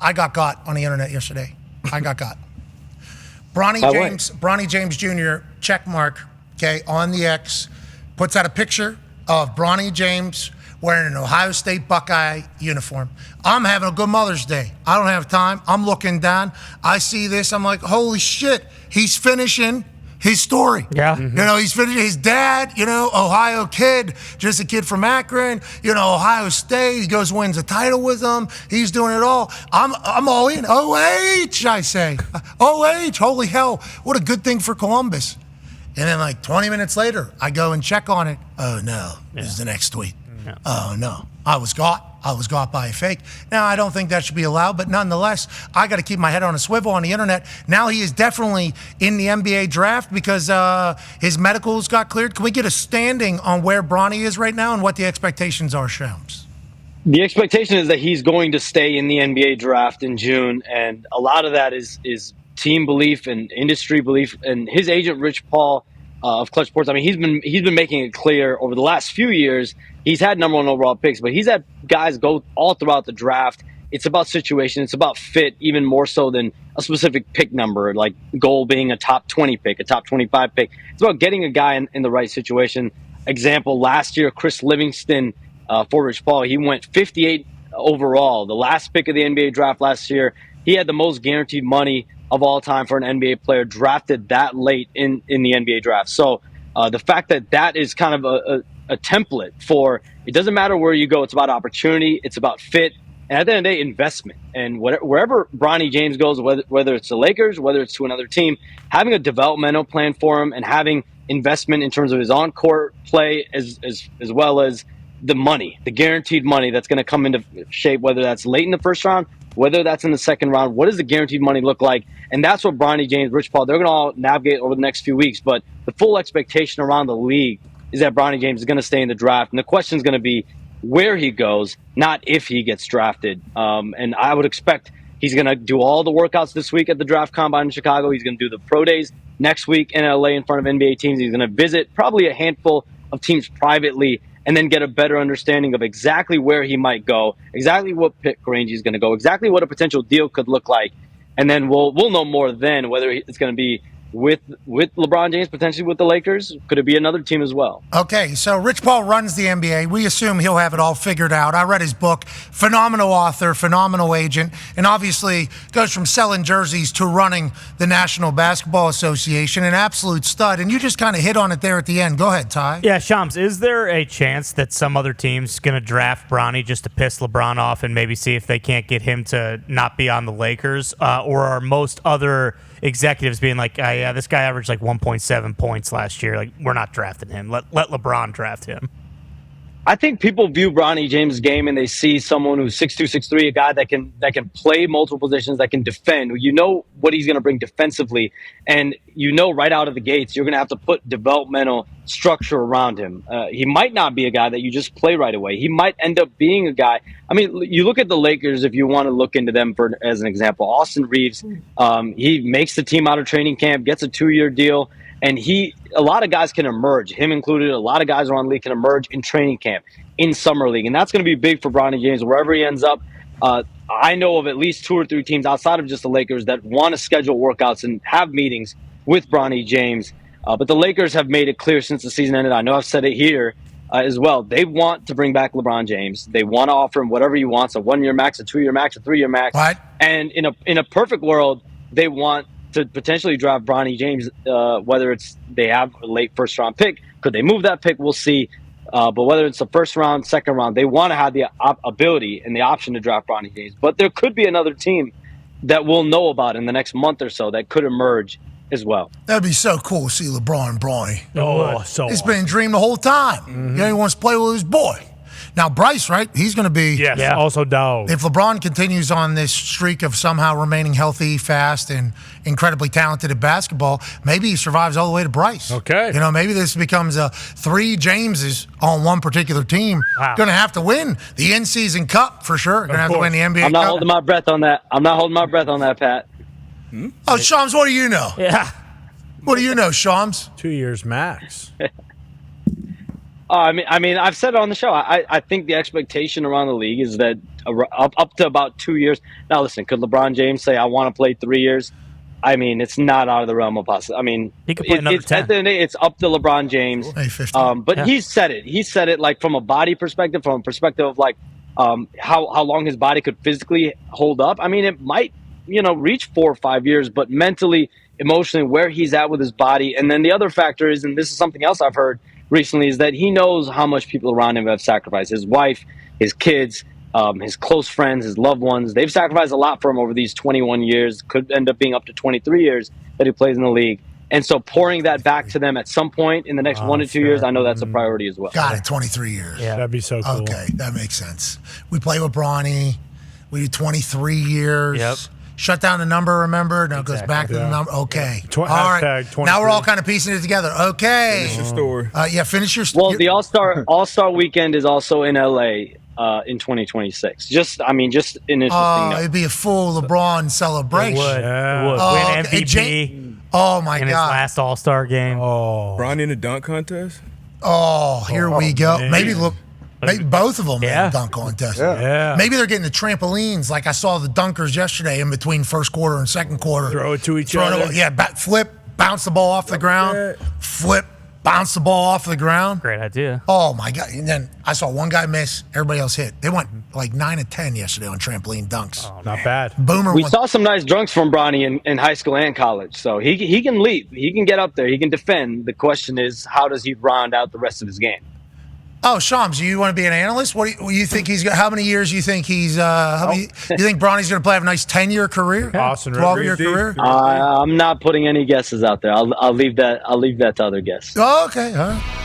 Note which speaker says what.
Speaker 1: I got on the internet yesterday. I got. Bronny James Jr. check mark, okay, on the X, puts out a picture of Bronny James wearing an Ohio State Buckeye uniform. I'm having a good Mother's Day. I don't have time. I'm looking down. I see this. I'm like, holy shit, he's finishing his story.
Speaker 2: Yeah.
Speaker 1: Mm-hmm. You know, he's finishing his dad, Ohio kid, just a kid from Akron, Ohio State. He goes, wins a title with them. He's doing it all. I'm all in. OH, I say. OH, holy hell. What a good thing for Columbus. And then like 20 minutes later, I go and check on it. Oh, no. This is the next tweet. Yeah. Oh, no. I was got by a fake. Now, I don't think that should be allowed, but nonetheless, I got to keep my head on a swivel on the internet. Now he is definitely in the NBA draft because his medicals got cleared. Can we get a standing on where Bronny is right now and what the expectations are, Shams?
Speaker 3: The expectation is that he's going to stay in the NBA draft in June, and a lot of that is team belief and industry belief. And his agent, Rich Paul of Clutch Sports, I mean, he's been making it clear over the last few years. He's had number one overall picks, but he's had guys go all throughout the draft. It's about situation. It's about fit, even more so than a specific pick number, like goal being a top 20 pick, a top 25 pick. It's about getting a guy in the right situation. Example, last year, Chris Livingston for Rich Paul, he went 58 overall. The last pick of the NBA draft last year, he had the most guaranteed money of all time for an NBA player drafted that late in the NBA draft. So the fact that is kind of a template for, it doesn't matter where you go, it's about opportunity, it's about fit, and at the end of the day, investment. And wherever Bronny James goes, whether it's the Lakers, whether it's to another team, having a developmental plan for him and having investment in terms of his on-court play as well as the money, the guaranteed money that's going to come into shape, whether that's late in the first round, whether that's in the second round, what does the guaranteed money look like? And that's what Bronny James, Rich Paul, they're going to all navigate over the next few weeks. But the full expectation around the league is that Bronny James is going to stay in the draft. And the question is going to be where he goes, not if he gets drafted. And I would expect he's going to do all the workouts this week at the draft combine in Chicago. He's going to do the pro days next week in LA in front of NBA teams. He's going to visit probably a handful of teams privately and then get a better understanding of exactly where he might go, exactly what pick range he's going to go, exactly what a potential deal could look like. And then we'll know more then whether it's going to be with LeBron James, potentially with the Lakers. Could it be another team as well?
Speaker 1: Okay, so Rich Paul runs the NBA. We assume he'll have it all figured out. I read his book. Phenomenal author, phenomenal agent, and obviously goes from selling jerseys to running the National Basketball Association. An absolute stud. And you just kind of hit on it there at the end. Go ahead, Ty.
Speaker 2: Yeah, Shams, is there a chance that some other team's going to draft Bronny just to piss LeBron off and maybe see if they can't get him to not be on the Lakers? Or are most other executives being like, yeah, this guy averaged like 1.7 points last year. Like, we're not drafting him. Let LeBron draft him.
Speaker 3: I think people view Bronny James' game and they see someone who's 6'2", 6'3", a guy that can play multiple positions, that can defend. You know what he's going to bring defensively, and you know right out of the gates you're going to have to put developmental structure around him. He might not be a guy that you just play right away. He might end up being a guy. I mean, you look at the Lakers if you want to look into them as an example. Austin Reeves, he makes the team out of training camp, gets a 2-year deal. And a lot of guys can emerge, him included. A lot of guys around the league can emerge in training camp, in summer league. And that's going to be big for Bronny James, wherever he ends up. I know of at least 2 or 3 teams outside of just the Lakers that want to schedule workouts and have meetings with Bronny James. But the Lakers have made it clear since the season ended. I know I've said it here as well. They want to bring back LeBron James. They want to offer him whatever he wants, a 1-year max, a 2-year max, a 3-year max.
Speaker 1: What?
Speaker 3: And in a perfect world, they want to potentially draft Bronny James, whether it's they have a late first-round pick. Could they move that pick? We'll see. But whether it's the first round, second round, they want to have the ability and the option to draft Bronny James. But there could be another team that we'll know about in the next month or so that could emerge as well.
Speaker 1: That'd be so cool to see LeBron and Bronny.
Speaker 4: Oh, so
Speaker 1: it's been a dream the whole time. Mm-hmm. He wants to play with his boy. Now, Bryce, right? He's going to be...
Speaker 4: Yes, yeah. Also dog.
Speaker 1: If LeBron continues on this streak of somehow remaining healthy, fast, and incredibly talented at basketball, maybe he survives all the way to Bryce.
Speaker 4: Okay.
Speaker 1: You know, maybe this becomes 3 Jameses on one particular team.
Speaker 4: Wow.
Speaker 1: Going to have to win the in-season cup for sure. Going to have to win the NBA
Speaker 3: I'm not
Speaker 1: cup.
Speaker 3: holding my breath on that, Pat.
Speaker 1: Oh, Shams, what do you know?
Speaker 2: Yeah.
Speaker 1: What do you know, Shams?
Speaker 4: 2 years max.
Speaker 3: I mean, I've said it on the show. I think the expectation around the league is that up to about 2 years. Now, listen, could LeBron James say, "I want to play 3 years"? I mean, it's not out of the realm of possibility. I mean,
Speaker 2: He could play another 10.
Speaker 3: At the end of the day, it's up to LeBron James.
Speaker 1: Hey, 15.
Speaker 3: But he's said it. He said it like from a body perspective, from a perspective of like how long his body could physically hold up. I mean, it might reach 4 or 5 years, but mentally, emotionally, where he's at with his body. And then the other factor is, and this is something else I've heard recently, is that he knows how much people around him have sacrificed. His wife, his kids, his close friends, his loved ones. They've sacrificed a lot for him over these 21 years. Could end up being up to 23 years that he plays in the league. And so pouring that back to them at some point in the next 1 to 2 years, I know that's a priority as well.
Speaker 1: Got it, 23 years.
Speaker 2: Yeah.
Speaker 4: That'd be so cool.
Speaker 1: Okay, that makes sense. We play with Bronny. We do 23 years.
Speaker 2: Yep.
Speaker 1: Shut down the number, remember? Now it goes
Speaker 2: Exactly.
Speaker 1: back to the number. Okay.
Speaker 4: Tw-
Speaker 1: All right.
Speaker 4: hashtag 23.
Speaker 1: Now we're all kind of piecing it together. Okay.
Speaker 5: Finish your story.
Speaker 1: Yeah, finish your story.
Speaker 3: Well, the All-Star Weekend is also in LA in 2026. Just an interesting note.
Speaker 1: It'd be a full LeBron
Speaker 2: It
Speaker 1: celebration.
Speaker 2: would.
Speaker 4: Yeah.
Speaker 2: It would.
Speaker 1: Oh,
Speaker 2: Win
Speaker 1: okay.
Speaker 2: MVP
Speaker 1: Oh, my
Speaker 2: in his
Speaker 1: God.
Speaker 2: last All-Star game.
Speaker 4: Oh,
Speaker 5: Bronny in the dunk contest?
Speaker 1: Oh, here we go.
Speaker 4: man.
Speaker 1: Maybe both of them
Speaker 2: Yeah.
Speaker 1: in dunk contest.
Speaker 4: yeah.
Speaker 1: Maybe they're getting the trampolines like I saw the dunkers yesterday in between first quarter and second quarter.
Speaker 4: Throw it to each
Speaker 1: Throwing
Speaker 4: other.
Speaker 1: Yeah, flip, bounce the ball off the ground, flip, bounce the ball off the ground.
Speaker 2: Great idea.
Speaker 1: Oh, my God. And then I saw one guy miss, everybody else hit. They went like 9 of 10 yesterday on trampoline dunks.
Speaker 4: Not bad.
Speaker 1: Boomer
Speaker 3: We
Speaker 1: went,
Speaker 3: saw some nice drunks from Bronny in high school and college, so he can leap. He can get up there. He can defend. The question is, how does he round out the rest of his game?
Speaker 1: oh, Shams, you want to be an analyst? What do you think he's got? How many years do you think he's, you think Bronny's going to play have a nice 10-year career?
Speaker 4: Austin
Speaker 1: 12-year
Speaker 4: Rivers.
Speaker 1: career?
Speaker 3: I'm not putting any guesses out there. I'll leave that to other guests.
Speaker 1: Oh, okay. All right.